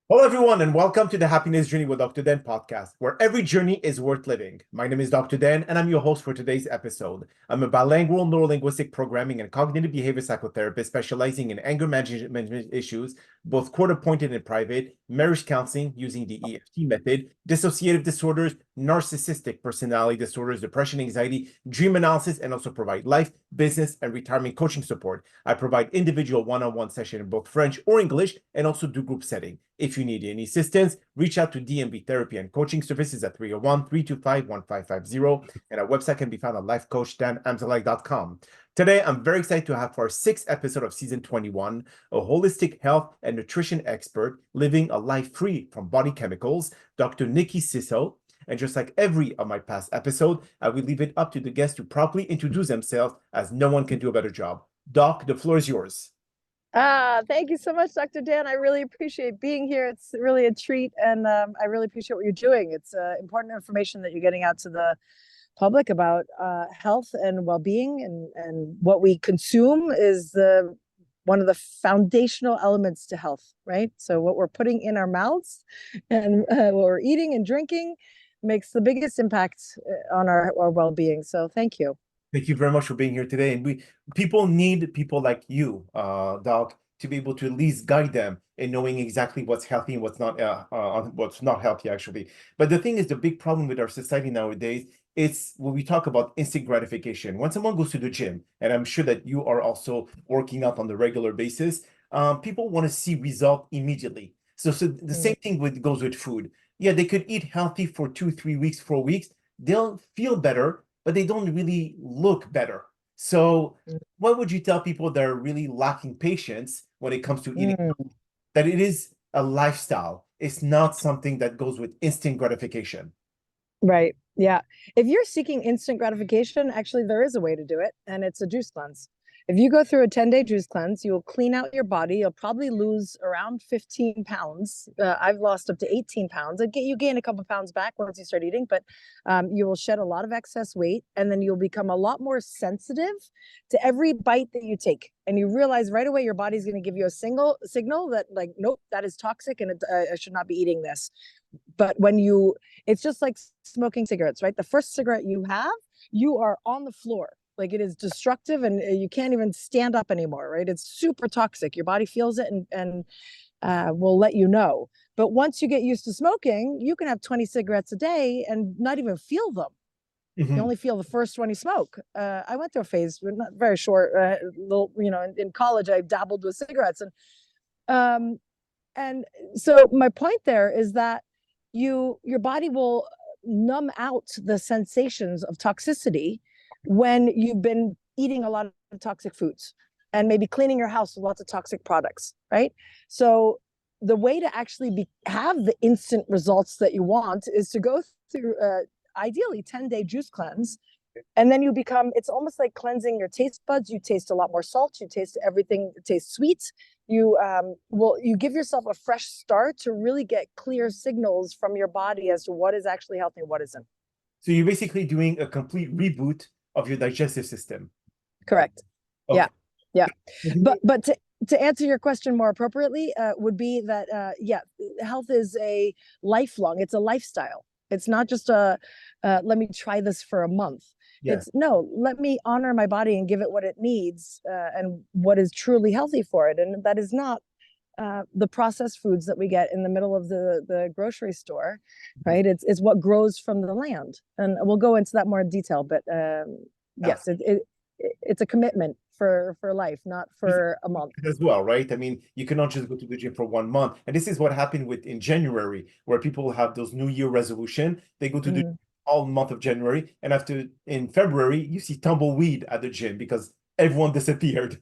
Hello, everyone, and welcome to the Happiness Journey with Dr. Dan podcast, where every journey is worth living. My name is Dr. Dan, and I'm your host for today's episode. I'm a bilingual neurolinguistic programming and cognitive behavior psychotherapist specializing in anger management issues, both court-appointed and private, marriage counseling using the EFT method, dissociative disorders, narcissistic personality disorders, depression, anxiety, dream analysis, and also provide life, business, and retirement coaching support. I provide individual one-on-one session in both French or English, and also do group setting. If you need any assistance, reach out to DMB Therapy and Coaching Services at 301-325-1550, and our website can be found on lifecoach.drdanamzallag.com. Today, I'm very excited to have for our sixth episode of season 21, a holistic health and nutrition expert living a life free from body chemicals, Dr. Nikki Sissel. And just like every of my past episode, I will leave it up to the guests to properly introduce themselves, as no one can do a better job. Doc, the floor is yours. Thank you so much, Dr. Dan. I really appreciate being here. It's really a treat, and I really appreciate what you're doing. It's important information that you're getting out to the public about health and well-being, and what we consume is one of the foundational elements to health, right? So what we're putting in our mouths and what we're eating and drinking makes the biggest impact on our well-being. So thank you. Thank you very much for being here today. And people need people like you, Doc, to be able to at least guide them in knowing exactly what's healthy and what's not healthy, actually. But the thing is, the big problem with our society nowadays, it's when we talk about instant gratification. When someone goes to the gym, and I'm sure that you are also working out on the regular basis, people want to see result immediately. So the same thing goes with food. Yeah, they could eat healthy for 2, 3 weeks, 4 weeks. They'll feel better, but they don't really look better. So what would you tell people that are really lacking patience when it comes to eating? That it is a lifestyle. It's not something that goes with instant gratification. Right. Yeah. If you're seeking instant gratification, actually, there is a way to do it, and it's a juice cleanse. If you go through a 10-day juice cleanse, you'll clean out your body. You'll probably lose around 15 pounds. I've lost up to 18 pounds. You gain a couple pounds back once you start eating, but you will shed a lot of excess weight, and then you'll become a lot more sensitive to every bite that you take. And you realize right away your body's going to give you a signal that, like, nope, that is toxic, and I should not be eating this. But it's just like smoking cigarettes, right? The first cigarette you have, you are on the floor. Like, it is destructive, and you can't even stand up anymore, right? It's super toxic. Your body feels it and will let you know. But once you get used to smoking, you can have 20 cigarettes a day and not even feel them. You only feel the first one you smoke. I went through a phase, not very short, in college, I dabbled with cigarettes. And so my point there is that your body will numb out the sensations of toxicity when you've been eating a lot of toxic foods and maybe cleaning your house with lots of toxic products, right? So the way to actually have the instant results that you want is to go through ideally 10-day juice cleanse. And then it's almost like cleansing your taste buds. You taste a lot more salt. You taste everything. It tastes sweet. You give yourself a fresh start to really get clear signals from your body as to what is actually healthy and what isn't. So you're basically doing a complete reboot of your digestive system. Correct. Okay. Yeah. But to answer your question more appropriately, would be that health is a lifelong. It's a lifestyle. It's not just let me try this for a month. Yeah. It's no, let me honor my body and give it what it needs and what is truly healthy for it. And that is not the processed foods that we get in the middle of the grocery store, right? It's what grows from the land. And we'll go into that more in detail. But yes, it's a commitment for life, not for a month. As well, right? I mean, you cannot just go to the gym for 1 month. And this is what happened in January, where people have those New Year resolution. They go to the gym all month of January, and in February you see tumbleweed at the gym because everyone disappeared.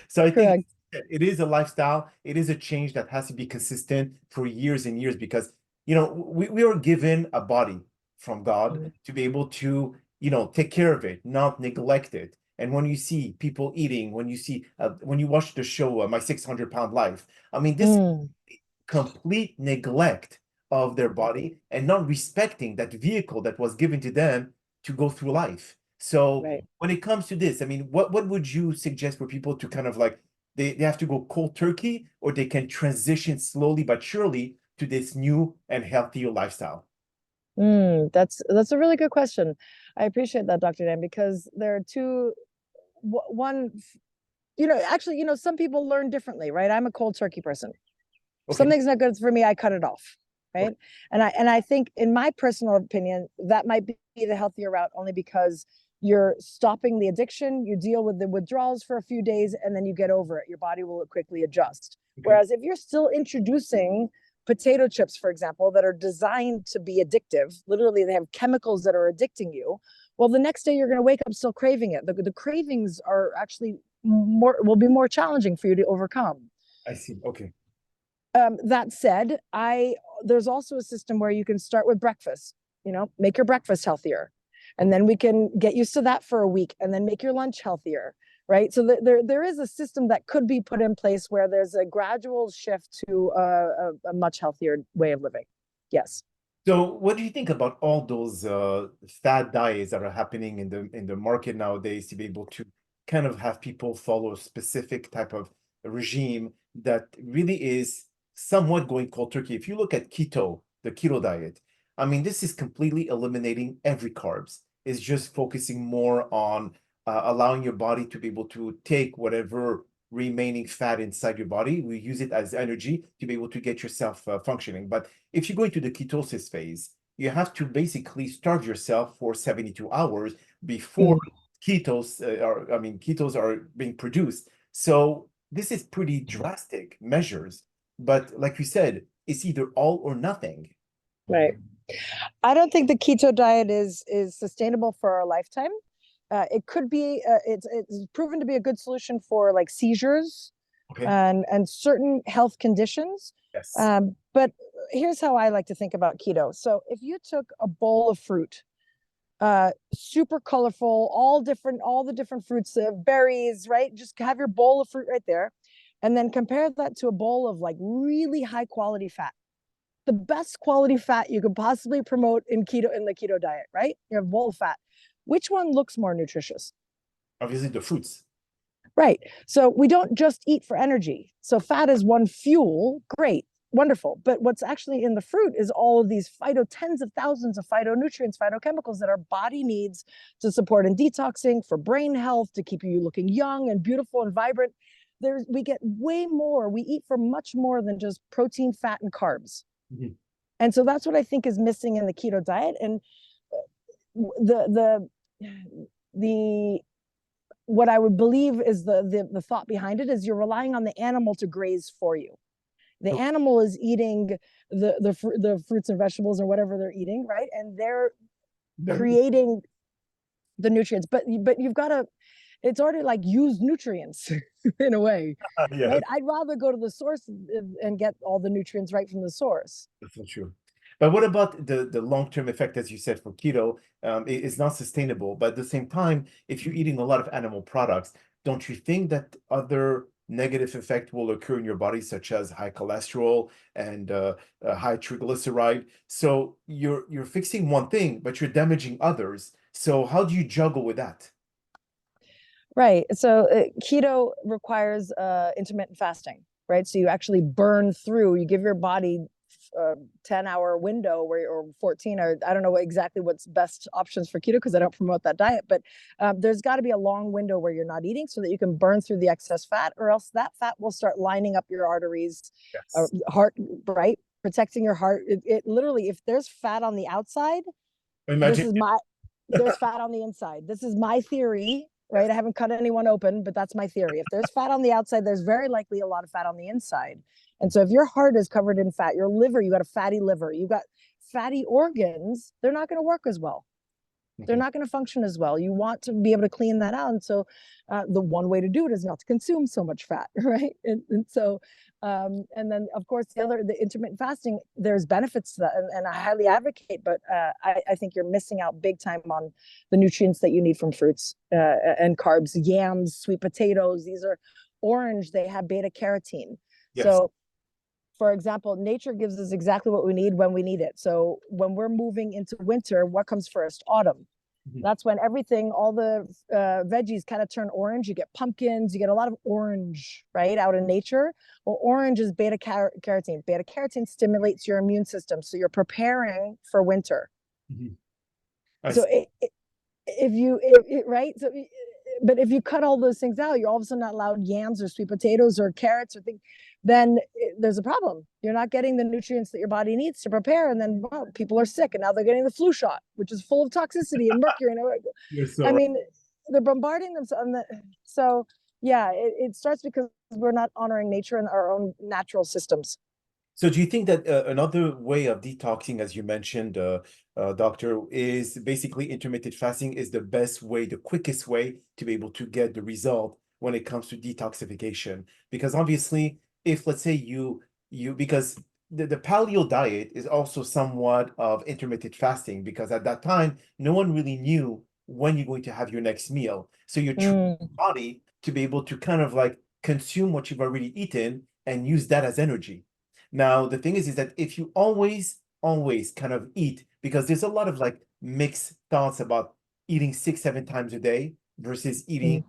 So I think it is a lifestyle. It is a change that has to be consistent for years and years, because we are given a body from God to be able to take care of it, not neglect it. And when you see people eating, when you watch the show My 600-Pound Life, I mean, this complete neglect of their body and not respecting that vehicle that was given to them to go through life. So when it comes to this, I mean, what would you suggest for people to kind of like, they have to go cold turkey, or they can transition slowly but surely to this new and healthier lifestyle? That's a really good question. I appreciate that, Dr. Dan, because there are two, one, actually, some people learn differently, right? I'm a cold turkey person. If Okay. something's not good for me, I cut it off, right? Okay. And I think, in my personal opinion, that might be the healthier route, only because you're stopping the addiction, you deal with the withdrawals for a few days, and then you get over it. Your body will quickly adjust. Okay. Whereas if you're still introducing potato chips, for example, that are designed to be addictive, literally they have chemicals that are addicting you, well, the next day you're going to wake up still craving it. The cravings are actually will be more challenging for you to overcome. I see. Okay. That said, there's also a system where you can start with breakfast, make your breakfast healthier. And then we can get used to that for a week, and then make your lunch healthier, right? So there is a system that could be put in place where there's a gradual shift to a much healthier way of living. Yes. So what do you think about all those fad diets that are happening in the market nowadays, to be able to kind of have people follow a specific type of regime that really is somewhat going cold turkey? If you look at keto, the keto diet, I mean, this is completely eliminating every carbs. It's just focusing more on allowing your body to be able to take whatever remaining fat inside your body. We use it as energy to be able to get yourself functioning. But if you go into the ketosis phase, you have to basically starve yourself for 72 hours before ketos are being produced. So this is pretty drastic measures. But like you said, it's either all or nothing. Right. I don't think the keto diet is sustainable for our lifetime. It could be. It's proven to be a good solution for like seizures Okay. and certain health conditions. Yes. But here's how I like to think about keto. So if you took a bowl of fruit, super colorful, all the different fruits, berries, right? Just have your bowl of fruit right there, and then compare that to a bowl of like really high quality fat. The best quality fat you could possibly promote in the keto diet, right? You have bowl of fat. Which one looks more nutritious? Obviously, the fruits. Right. So we don't just eat for energy. So fat is one fuel, great, wonderful. But what's actually in the fruit is all of these tens of thousands of phytonutrients, phytochemicals that our body needs to support in detoxing, for brain health, to keep you looking young and beautiful and vibrant. We get way more. We eat for much more than just protein, fat, and carbs. Mm-hmm. And so that's what I think is missing in the keto diet. And the what I would believe is the thought behind it is you're relying on the animal to graze for you. The animal is eating the fruits and vegetables or whatever they're eating, right? And they're creating the nutrients. But you've got to, it's already like used nutrients in a way. Yes. Right? I'd rather go to the source and get all the nutrients right from the source. That's so true. But what about the long-term effect, as you said, for keto? It's not sustainable. But at the same time, if you're eating a lot of animal products, don't you think that other negative effect will occur in your body, such as high cholesterol and high triglyceride? So you're fixing one thing, but you're damaging others. So how do you juggle with that? Right. So keto requires intermittent fasting, right? So you actually burn through, you give your body 10-hour window or 14, or I don't know exactly what's best options for keto because I don't promote that diet, but there's got to be a long window where you're not eating so that you can burn through the excess fat, or else that fat will start lining up your arteries, yes. Heart, right? Protecting your heart. It literally, if there's fat on the outside, there's fat on the inside. This is my theory, right? I haven't cut anyone open, but that's my theory. If there's fat on the outside, there's very likely a lot of fat on the inside. And so if your heart is covered in fat, your liver, you got a fatty liver, you got fatty organs, they're not going to work as well. They're not going to function as well. You want to be able to clean that out. And so the one way to do it is not to consume so much fat, right? And so, and then of course, the intermittent fasting, there's benefits to that. And I highly advocate, but I think you're missing out big time on the nutrients that you need from fruits and carbs, yams, sweet potatoes. These are orange. They have beta carotene. Yes. So, for example, nature gives us exactly what we need when we need it. So when we're moving into winter, what comes first? Autumn. Mhm. That's when everything, all the veggies kind of turn orange. You get pumpkins, you get a lot of orange, right, out in nature. Well, orange is beta carotene. Beta carotene stimulates your immune system, so you're preparing for winter. Mhm. I So see. if you right, so but if you cut all those things out, you're all of a sudden not allowed yams or sweet potatoes or carrots or things, then there's a problem. You're not getting the nutrients that your body needs to prepare, and then well, people are sick, and now they're getting the flu shot, which is full of toxicity and mercury. And You're I so right. mean, they're bombarding themselves. So yeah, it starts because we're not honoring nature and our own natural systems. So do you think that another way of detoxing, as you mentioned, doctor, is basically intermittent fasting is the best way, the quickest way to be able to get the result when it comes to detoxification? Because obviously, if let's say because the paleo diet is also somewhat of intermittent fasting, because at that time, no one really knew when you're going to have your next meal. So you train your Mm. body to be able to kind of like consume what you've already eaten and use that as energy. Now, the thing is that if you always kind of eat, because there's a lot of like mixed thoughts about eating 6, 7 times a day versus eating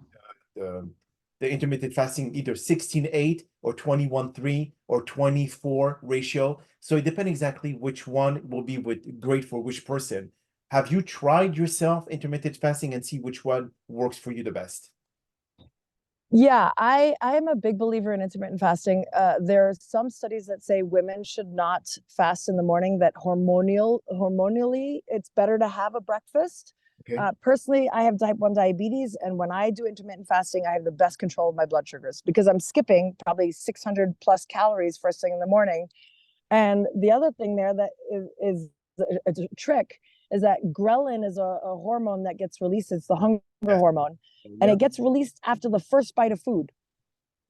Mm. the intermittent fasting, either 16:8 or 21:3 or 24 ratio. So it depends exactly which one will be great for which person. Have you tried yourself intermittent fasting and see which one works for you the best? Yeah, I am a big believer in intermittent fasting. There are some studies that say women should not fast in the morning, that hormonally it's better to have a breakfast. Okay. Personally, I have type 1 diabetes, and when I do intermittent fasting, I have the best control of my blood sugars because I'm skipping probably 600 plus calories first thing in the morning. And the other thing there that is a trick is that ghrelin is a hormone that gets released. It's the hunger Yes. hormone, and Yeah. it gets released after the first bite of food,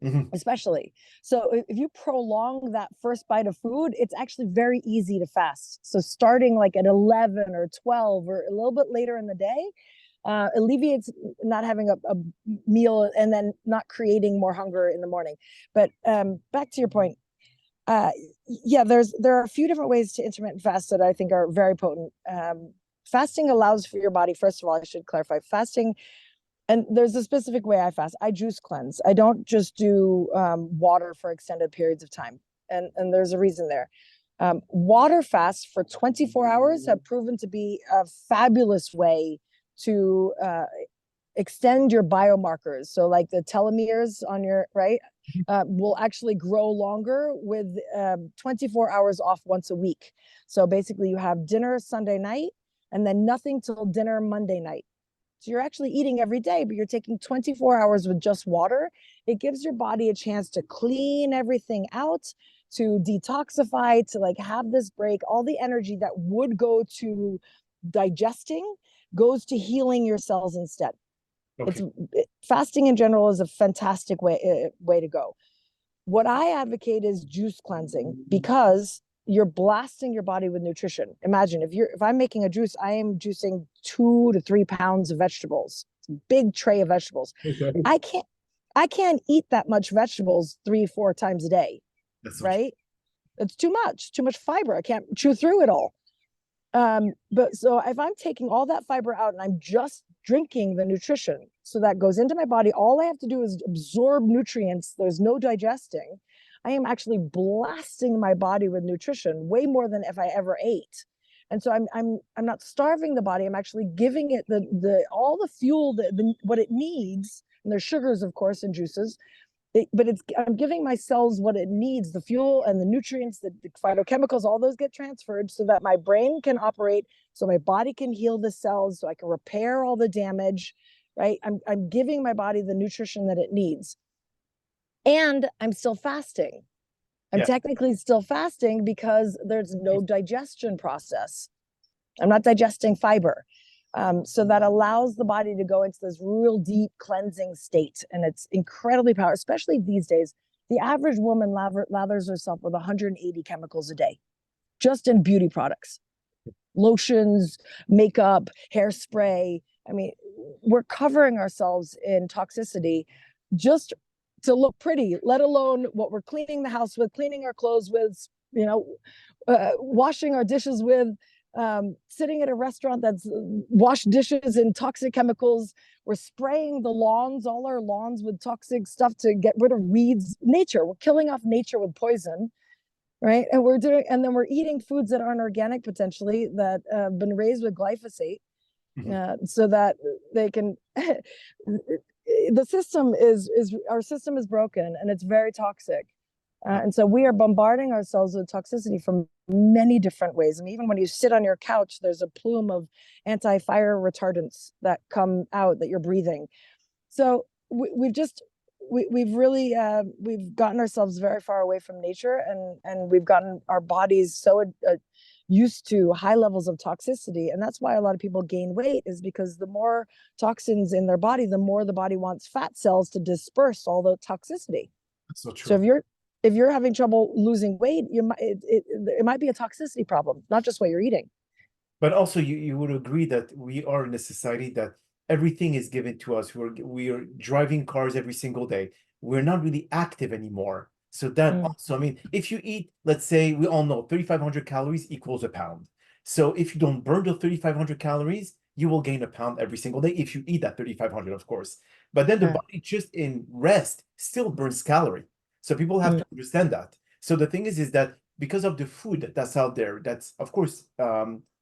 Mhm. especially. So if you prolong that first bite of food, it's actually very easy to fast. So starting like at 11 or 12 or a little bit later in the day, alleviates not having a meal and then not creating more hunger in the morning. But back to your point, uh, yeah, there are a few different ways to intermittent fast that I think are very potent. Fasting allows for your body. First of all, I should clarify fasting. And there's a specific way I fast. I juice cleanse. I don't just do water for extended periods of time. And there's a reason there. Water fasts for 24 hours have proven to be a fabulous way to extend your biomarkers. So like the telomeres on your right will actually grow longer with 24 hours off once a week. So basically you have dinner Sunday night and then nothing till dinner Monday night. So you're actually eating every day, but you're taking 24 hours with just water. It gives your body a chance to clean everything out, to detoxify, to like have this break. All the energy that would go to digesting goes to healing your cells instead. It's Okay. fasting in general is a fantastic way to go. What I advocate is juice cleansing because you're blasting your body with nutrition. Imagine if I'm making a juice, I am juicing 2 to 3 pounds of vegetables. It's a big tray of vegetables. Okay. I can't I can't eat that much vegetables 3, 4 times a day, That's so true. right? It's too much fiber. I can't chew through it all. But so if I'm taking all that fiber out and I'm just drinking the nutrition, so that goes into my body, all I have to do is absorb nutrients. There's no digesting. I am actually blasting my body with nutrition way more than if I ever ate. And so I'm not starving the body. I'm actually giving it the all the fuel what it needs. And there's sugars, of course, in juices, but I'm giving my cells what it needs, the fuel and the nutrients, the phytochemicals, all those get transferred so that my brain can operate, so my body can heal the cells, so I can repair all the damage, right? I'm giving my body the nutrition that it needs. And I'm still fasting. I'm Yeah. technically still fasting because there's no digestion process. I'm not digesting fiber. So that allows the body to go into this real deep cleansing state. And it's incredibly powerful, especially these days. The average woman lathers herself with 180 chemicals a day, just in beauty products, lotions, makeup, hairspray. I mean, we're covering ourselves in toxicity just to look pretty, let alone what we're cleaning the house with, cleaning our clothes with, washing our dishes with. sitting at a restaurant that's washed dishes in toxic chemicals. We're spraying the lawns, all our lawns, with toxic stuff to get rid of weeds. Nature, we're killing off nature with poison, right? And then we're eating foods that aren't organic, potentially, that have been raised with glyphosate, so that they can. The system is our system is broken, and it's very toxic. And so we are bombarding ourselves with toxicity from many different ways. And even when you sit on your couch, there's a plume of anti-fire retardants that come out that you're breathing. So we've really we've gotten ourselves very far away from nature, and we've gotten our bodies so used to high levels of toxicity. And that's why a lot of people gain weight, is because the more toxins in their body, the more the body wants fat cells to disperse all the toxicity. That's so true. So if you're having trouble losing weight, it might be a toxicity problem, not just what you're eating. But also, you would agree that we are in a society that everything is given to us. We are driving cars every single day. We're not really active anymore. So that also, I mean, if you eat, let's say, we all know 3,500 calories equals a pound. So if you don't burn those 3,500 calories, you will gain a pound every single day if you eat that 3,500, of course. But then the body, just in rest, still burns calorie. So people have to understand that. So the thing is that because of the food that's out there, that's, of course,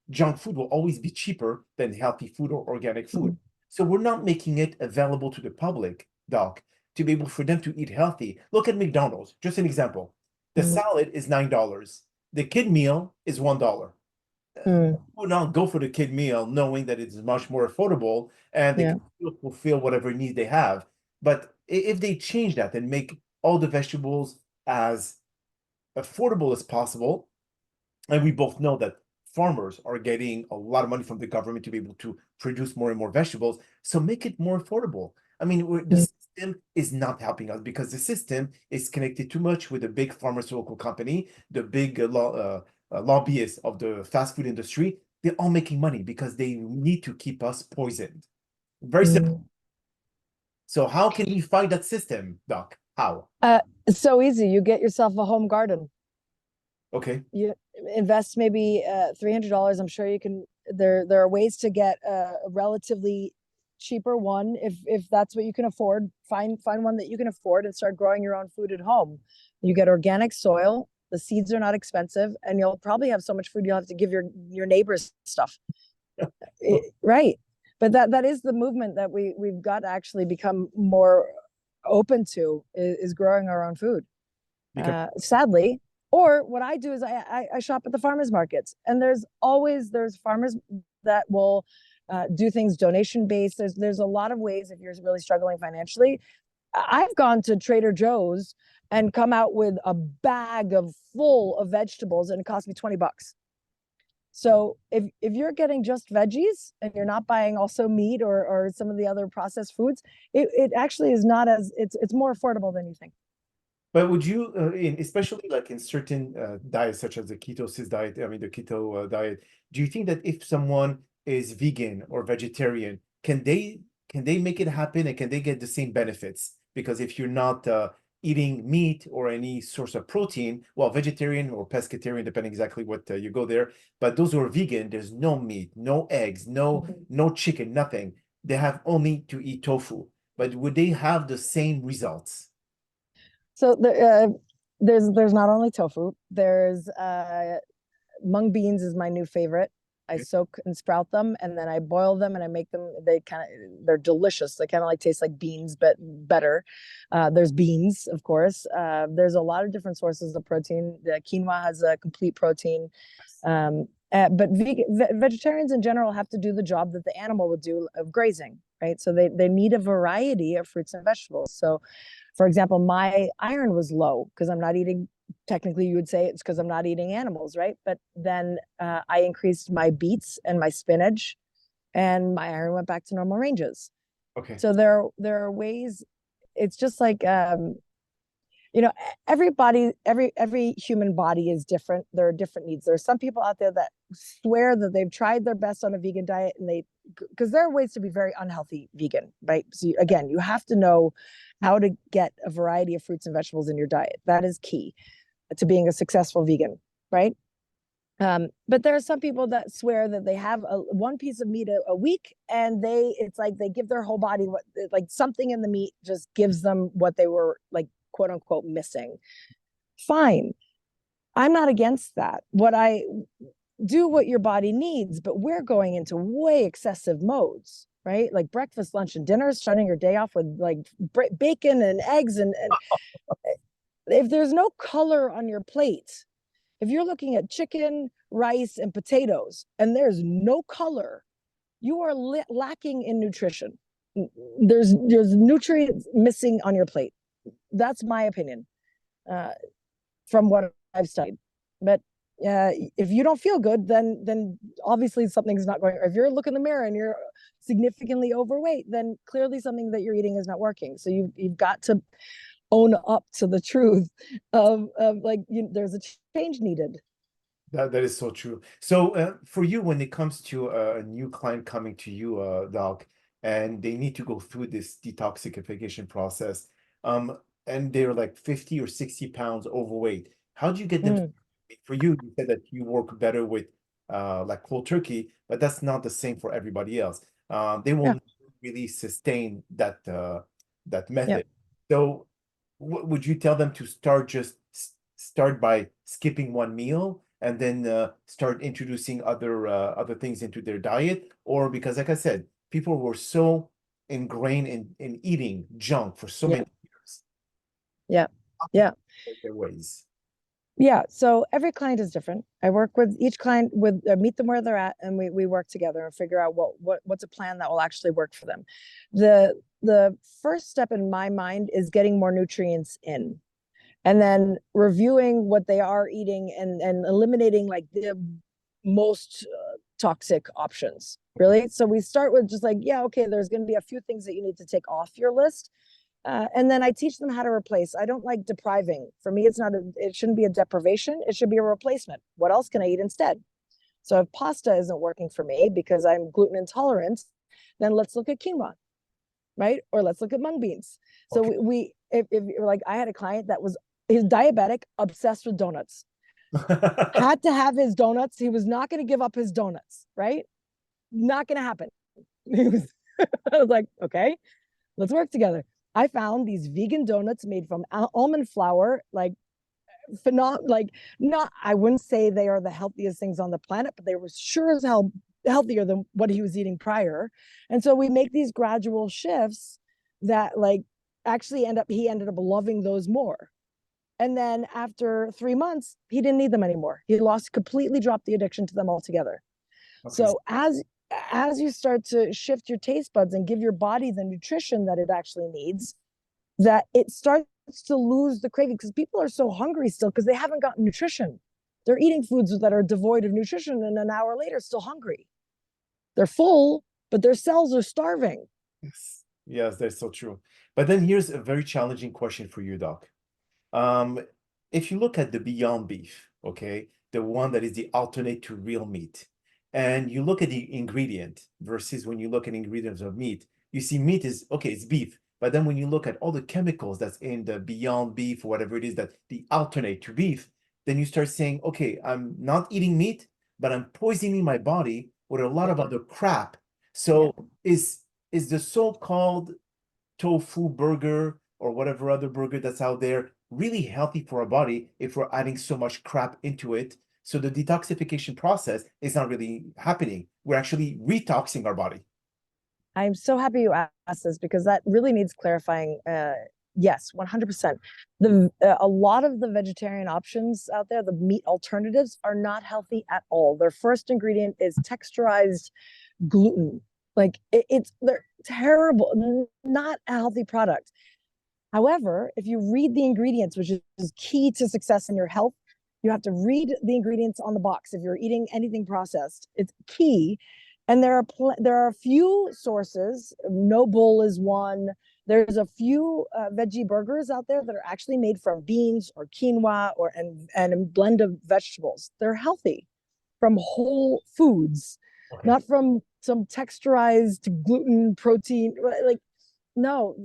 junk food will always be cheaper than healthy food or organic food. So we're not making it available to the public, Doc, to be able for them to eat healthy. Look at McDonald's, just an example. The salad is $9. The kid meal is $1. Will not go for the kid meal knowing that it's much more affordable and they can fulfill whatever need they have. But if they change that and make all the vegetables as affordable as possible, and we both know that farmers are getting a lot of money from the government to be able to produce more and more vegetables, so make it more affordable. I mean, the system is not helping us because the system is connected too much with the big pharmaceutical company, the big lobbyists of the fast food industry. They're all making money because they need to keep us poisoned. Very simple. So how can we fight that system, Doc? How? It's so easy. You get yourself a home garden. Okay. You invest maybe $300. I'm sure you can. There are ways to get a relatively cheaper one if that's what you can afford. Find one that you can afford and start growing your own food at home. You get organic soil. The seeds are not expensive, and you'll probably have so much food you'll have to give your neighbors stuff. Right. But that is the movement that we've got to actually become more open to, is growing our own food. Sadly. Or what I do is I shop at the farmers markets, and there's farmers that will do things donation based. There's a lot of ways if you're really struggling financially. I've gone to Trader Joe's and come out with a bag full of vegetables, and it cost me $20. So if you're getting just veggies and you're not buying also meat or some of the other processed foods, it actually is not it's more affordable than you think. But would you, especially like in certain diets, such as the ketosis diet, I mean the keto diet, do you think that if someone is vegan or vegetarian, can they make it happen, and can they get the same benefits? Because if you're not eating meat or any source of protein, well, vegetarian or pescatarian, depending exactly what you go there. But those who are vegan, there's no meat, no eggs, no chicken, nothing. They have only to eat tofu. But would they have the same results? So there's not only tofu. There's mung beans is my new favorite. I soak and sprout them, and then I boil them, and I make them. They're delicious. They kind of like taste like beans, but better. There's beans, of course. There's a lot of different sources of protein. The quinoa has a complete protein. But vegetarians in general have to do the job that the animal would do of grazing, right? So they need a variety of fruits and vegetables. So, for example, my iron was low because I'm not eating. Technically, you would say it's because I'm not eating animals, right? But then I increased my beets and my spinach, and my iron went back to normal ranges. Okay. So there are ways. It's just like every human body is different. There are different needs. There are some people out there that swear that they've tried their best on a vegan diet, and because there are ways to be very unhealthy vegan, right? So you have to know how to get a variety of fruits and vegetables in your diet. That is key to being a successful vegan, right? But there are some people that swear that they have one piece of meat a week, and it's like they give their whole body what, like something in the meat just gives them what they were like, quote unquote, missing. Fine. I'm not against that. Do what your body needs, but we're going into way excessive modes, right? Like breakfast, lunch, and dinner, starting your day off with like bacon and eggs. And if there's no color on your plate, if you're looking at chicken, rice, and potatoes, and there's no color, you are lacking in nutrition. There's nutrients missing on your plate. That's my opinion, from what I've studied. But if you don't feel good, then obviously something's not going. If you look in the mirror and you're significantly overweight, then clearly something that you're eating is not working. So you've got to own up to the truth of like, there's a change needed. That is so true. So for you, when it comes to a new client coming to you, Doc, and they need to go through this detoxification process, and they're like 50 or 60 pounds overweight, how do you get them? For you, you said that you work better with like cold turkey, but that's not the same for everybody else. They will really sustain that that method. So would you tell them to start by skipping one meal and then start introducing other things into their diet? Or because, like I said, people were so ingrained in eating junk for so many years. Yeah. Their ways. Yeah. So every client is different. I work with each client with meet them where they're at, and we work together and figure out what's a plan that will actually work for them. The first step in my mind is getting more nutrients in, and then reviewing what they are eating and eliminating like the most toxic options. Really. So we start with just like, yeah, okay, there's going to be a few things that you need to take off your list. And then I teach them how to replace. I don't like depriving. For me, it shouldn't be a deprivation. It should be a replacement. What else can I eat instead? So if pasta isn't working for me because I'm gluten intolerant, then let's look at quinoa, right? Or let's look at mung beans. So if like, I had a client that he's diabetic, obsessed with donuts. Had to have his donuts. He was not going to give up his donuts, right? Not going to happen. I was like, okay, let's work together. I found these vegan donuts made from almond flour, like not, I wouldn't say they are the healthiest things on the planet, but they were sure as hell healthier than what he was eating prior. And so we make these gradual shifts that like actually he ended up loving those more. And then after 3 months, he didn't need them anymore. He completely dropped the addiction to them altogether. Okay. So as you start to shift your taste buds and give your body the nutrition that it actually needs, that it starts to lose the craving, because people are so hungry still because they haven't gotten nutrition. They're eating foods that are devoid of nutrition, and an hour later still hungry. They're full, but their cells are starving. Yes, that's so true. But then here's a very challenging question for you, Doc. If you look at the Beyond Beef, okay, the one that is the alternate to real meat, and you look at the ingredient versus when you look at ingredients of meat, you see meat is, okay, it's beef. But then when you look at all the chemicals that's in the Beyond Beef or whatever it is that the alternate to beef, then you start saying, okay, I'm not eating meat, but I'm poisoning my body with a lot of other crap. So is the so-called tofu burger or whatever other burger that's out there really healthy for our body if we're adding so much crap into it? So the detoxification process is not really happening. We're actually retoxing our body. I'm so happy you asked this, because that really needs clarifying. Yes, 100%. A lot of the vegetarian options out there, the meat alternatives, are not healthy at all. Their first ingredient is texturized gluten. Like they're terrible, not a healthy product. However, if you read the ingredients, which is key to success in your health, you have to read the ingredients on the box. If you're eating anything processed, it's key. And there are a few sources. No Bull is one. There's a few veggie burgers out there that are actually made from beans or quinoa and a blend of vegetables. They're healthy from whole foods, not from some texturized gluten protein. Like, no,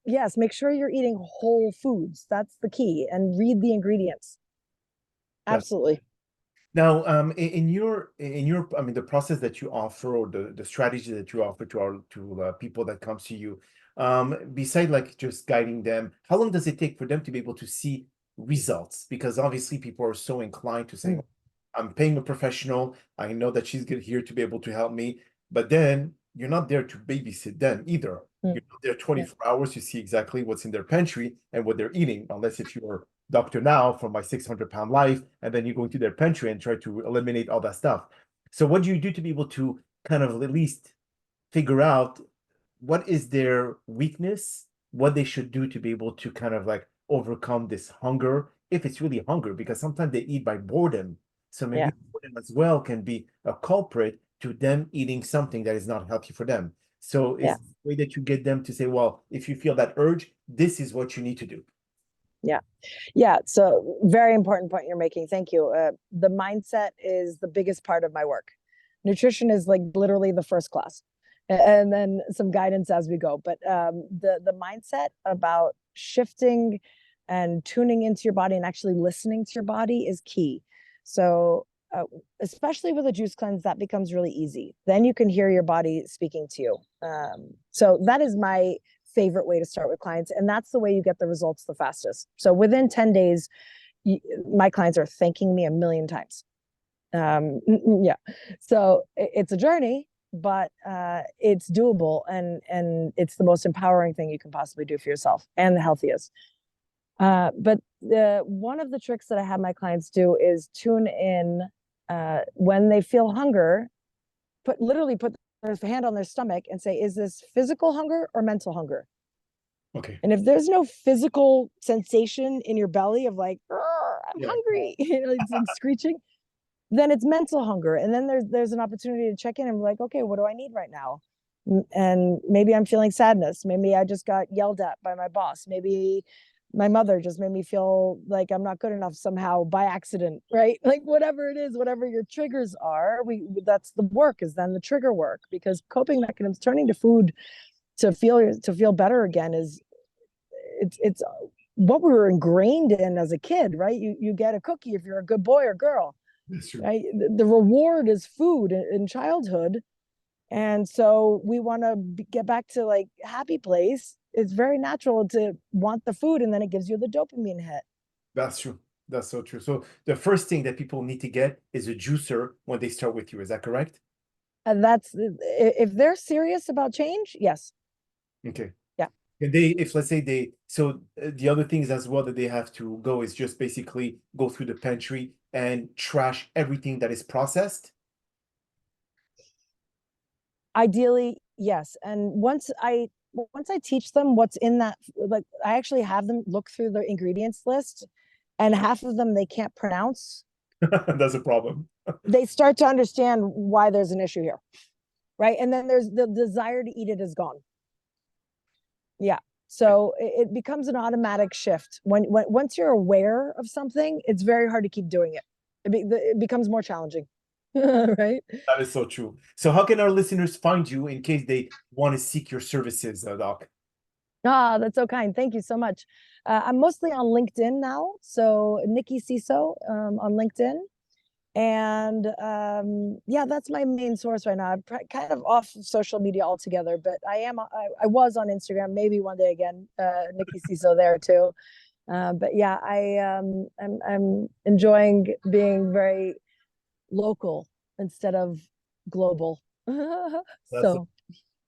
yes, make sure you're eating whole foods. That's the key. And read the ingredients. Absolutely. Now, in your, I mean, the process that you offer or the strategy that you offer to people that comes to you, beside like just guiding them, how long does it take for them to be able to see results? Because obviously people are so inclined to say, Mm. I'm paying a professional. I know that she's here to be able to help me, but then you're not there to babysit them either. Mm. You're not there Yeah, 24 hours to see exactly what's in their pantry and what they're eating, unless if you're Dr. Now from my 600-pound life, and then you go into their pantry and try to eliminate all that stuff. So what do you do to be able to kind of at least figure out what is their weakness, what they should do to be able to kind of like overcome this hunger, if it's really hunger, because sometimes they eat by boredom. So yeah, maybe boredom as well can be a culprit to them eating something that is not healthy for them. So yeah, is the way that you get them to say, well, if you feel that urge, this is what you need to do. yeah. Yeah, so very important point you're making. Thank you. The mindset is the biggest part of my work. Nutrition is like literally the first class, and then some guidance as we go. But the mindset about shifting and tuning into your body and actually listening to your body is key. So especially with a juice cleanse, that becomes really easy. Then you can hear your body speaking to you. So that is my favorite way to start with clients, and that's the way you get the results the fastest. So within 10 days, my clients are thanking me a million times. Yeah, so it's a journey, but it's doable, and it's the most empowering thing you can possibly do for yourself, and the healthiest. But one of the tricks that I have my clients do is tune in when they feel hunger. Literally put their hand on their stomach and say, is this physical hunger or mental hunger? Okay. And if there's no physical sensation in your belly of like, I'm Yeah. hungry, it's like screeching, then it's mental hunger. And then there's an opportunity to check in and be like, okay, what do I need right now? And maybe I'm feeling sadness. Maybe I just got yelled at by my boss. Maybe my mother just made me feel like I'm not good enough somehow by accident, right? Like whatever it is, whatever your triggers are, that's the work, is then the trigger work, because coping mechanisms, turning to food to feel better again, is it's what we were ingrained in as a kid, right? You get a cookie if you're a good boy or girl, That's true. right? The reward is food in childhood, and so we want to get back to like happy place. It's very natural to want the food, and then it gives you the dopamine hit. That's true. That's so true. So the first thing that people need to get is a juicer when they start with you. Is that correct? And that's, if they're serious about change, yes. Okay. Yeah. And they, if let's say they, so the other things as well that they have to go is just basically go through the pantry and trash everything that is processed. Ideally, yes. And once I teach them what's in that, like I actually have them look through the ingredients list, and half of them they can't pronounce. That's a problem. They start to understand why there's an issue here, right? And then there's the desire to eat it is gone. Yeah. So it becomes an automatic shift. When once you're aware of something, it's very hard to keep doing it. It becomes more challenging, right? That is so true. So how can our listeners find you in case they want to seek your services, Doc? Ah, that's so kind. Thank you so much. I'm mostly on LinkedIn now. So Nikki CISO on LinkedIn. And yeah, that's my main source right now. I'm kind of off of social media altogether, but I was on Instagram, maybe one day again, Nikki CISO there too. But yeah, I'm enjoying being very local instead of global. That's So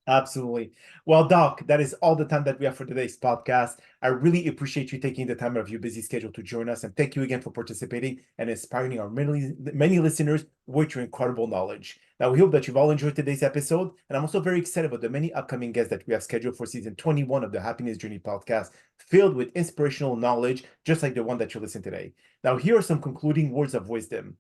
Absolutely. Well, Doc, that is all the time that we have for today's podcast. I really appreciate you taking the time out of your busy schedule to join us. And thank you again for participating and inspiring our many listeners with your incredible knowledge. Now, we hope that you've all enjoyed today's episode. And I'm also very excited about the many upcoming guests that we have scheduled for season 21 of the Happiness Journey podcast, filled with inspirational knowledge, just like the one that you listened today. Now, here are some concluding words of wisdom.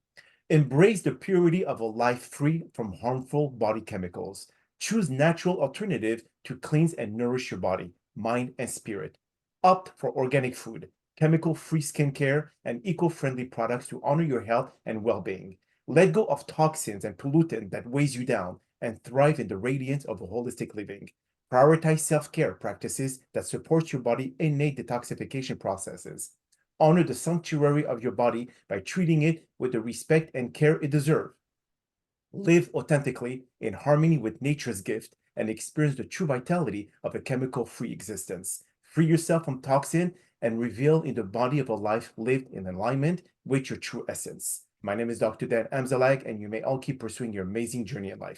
Embrace the purity of a life free from harmful body chemicals. Choose natural alternatives to cleanse and nourish your body, mind, and spirit. Opt for organic food, chemical-free skincare, and eco-friendly products to honor your health and well-being. Let go of toxins and pollutants that weighs you down and thrive in the radiance of a holistic living. Prioritize self-care practices that support your body's innate detoxification processes. Honor the sanctuary of your body by treating it with the respect and care it deserves. Live authentically in harmony with nature's gift and experience the true vitality of a chemical-free existence. Free yourself from toxin and reveal in the body of a life lived in alignment with your true essence. My name is Dr. Drdanamzallag, and you may all keep pursuing your amazing journey in life.